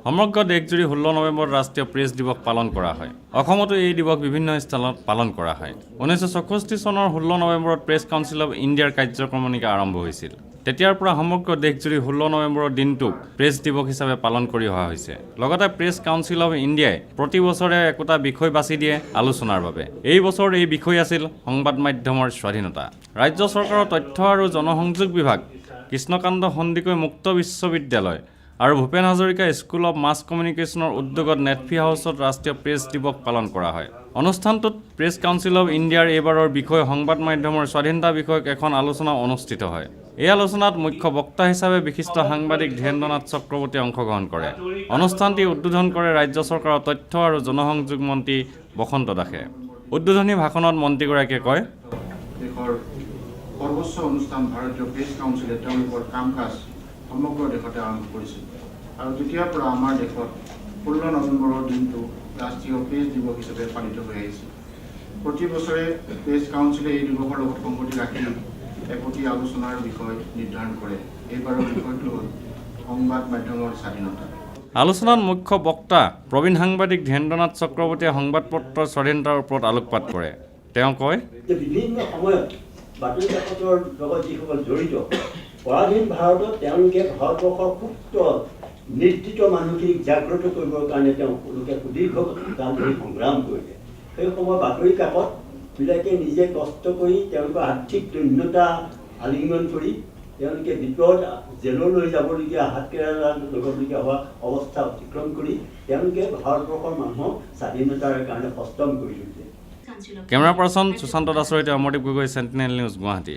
সমগ্ৰ দেশজুৰি 16 নৱেম্বৰত ৰাষ্ট্ৰীয় প্ৰেছ দিৱস পালন কৰা হয়। অসমতো এই দিৱস বিভিন্ন স্থানত পালন কৰা হয়। 1964 চনৰ 16 নৱেম্বৰত প্ৰেছ কাউন্সিল অৱ ইণ্ডিয়াৰ কাৰ্যক্ৰমণিকা আৰম্ভ হৈছিল। তেতিয়াৰ পৰা সমগ্ৰ দেশজুৰি 16 নৱেম্বৰৰ দিনটোক প্ৰেছ দিৱস হিচাপে পালন কৰি অহা হৈছে। লগতে প্ৰেছ কাউন্সিল অৱ ইণ্ডিয়াই প্ৰতি বছৰে একোটা বিষয় বাছি দিয়ে আলোচনাৰ বাবে। এই বছৰ এই বিষয় আছিল সংবাদ মাধ্যমৰ স্বাধীনতা। ৰাজ্য চৰকাৰৰ তথ্য আৰু জনসংযোগ বিভাগ, কৃষ্ণকান্ত সন্দিকৈ মুক্ত বিশ্ববিদ্যালয় আৰু ভূপেন হাজৰিকা স্কুল অৱ মাছ কমিউনিকেশ্যনৰ উদ্যোগত নেটফি হাউচত ৰাষ্ট্ৰীয় প্ৰেছ দিৱস পালন কৰা হয়। অনুষ্ঠানটোত প্ৰেছ কাউন্সিল অৱ ইণ্ডিয়াৰ এইবাৰৰ বিষয় সংবাদ মাধ্যমৰ স্বাধীনতা বিষয়ক এখন আলোচনা অনুষ্ঠিত হয়। এই আলোচনাত মুখ্য বক্তা হিচাপে বিশিষ্ট সাংবাদিক ধীৰেন্দ্ৰনাথ চক্ৰৱৰ্তীয়ে অংশগ্ৰহণ কৰে। অনুষ্ঠানটি উদ্বোধন কৰে ৰাজ্য চৰকাৰৰ তথ্য আৰু জনসংযোগ মন্ত্ৰী বসন্ত দাসে। উদ্বোধনী ভাষণত মন্ত্ৰীগৰাকীয়ে কয়, দেশৰ সৰ্বোচ্চ অনুষ্ঠান ভাৰতীয় প্ৰেছ কাউন্সিলে তেওঁলোকৰ কাম কাজ সমগ্ৰ দেশতে আৰম্ভ কৰিছিল আৰু তেতিয়াৰ পৰা আমাৰ দেশত 16 নৱেম্বৰৰ দিনটো ৰাষ্ট্ৰীয় প্ৰেছ দিৱস হিচাপে পালিত হৈ আহিছে। প্ৰতি বছৰে প্ৰেছ কাউন্সিলে এই দিৱসৰ লগত সংগতি ৰাখি একোটি আলোচনাৰ বিষয় নিৰ্ধাৰণ কৰে। এইবাৰৰ বিষয়টো হ'ল সংবাদ মাধ্যমৰ স্বাধীনতা। আলোচনাত মুখ্য বক্তা প্ৰবীণ সাংবাদিক ধীৰেন্দ্ৰনাথ চক্ৰৱৰ্তীয়ে সংবাদ পত্ৰৰ স্বাধীনতাৰ ওপৰত আলোকপাত কৰে। তেওঁ কয়, বিভিন্ন সময়ত বাতৰি কাকতৰ লগত যিসকল জড়িত পৰাধীন ভাৰতত তেওঁলোকে ভাৰতবৰ্ষৰ সুপ্ত নেতৃত্ব মানুহখিনিক জাগ্ৰত কৰিবৰ কাৰণে তেওঁলোকে সুদীৰ্ঘ কাল ধৰি সংগ্ৰাম কৰিলে। সেই সময়ত বাতৰি কাকতবিলাকে নিজে কষ্ট কৰি তেওঁলোকৰ আৰ্থিক দৈন্যতা আলিংগন কৰি তেওঁলোকে ভিতৰত জেললৈ যাবলগীয়া হাতকেৰেলা ল'বলগীয়া হোৱা অৱস্থা অতিক্ৰম কৰি তেওঁলোকে ভাৰতবৰ্ষৰ মানুহক স্বাধীনতাৰ কাৰণে সষ্টম কৰি তুলিছে। কেমেৰা পাৰ্চন সুশান্ত দাসৰ সৈতে অমৰদীপ গগৈ, চেণ্টিনেল নিউজ, গুৱাহাটী।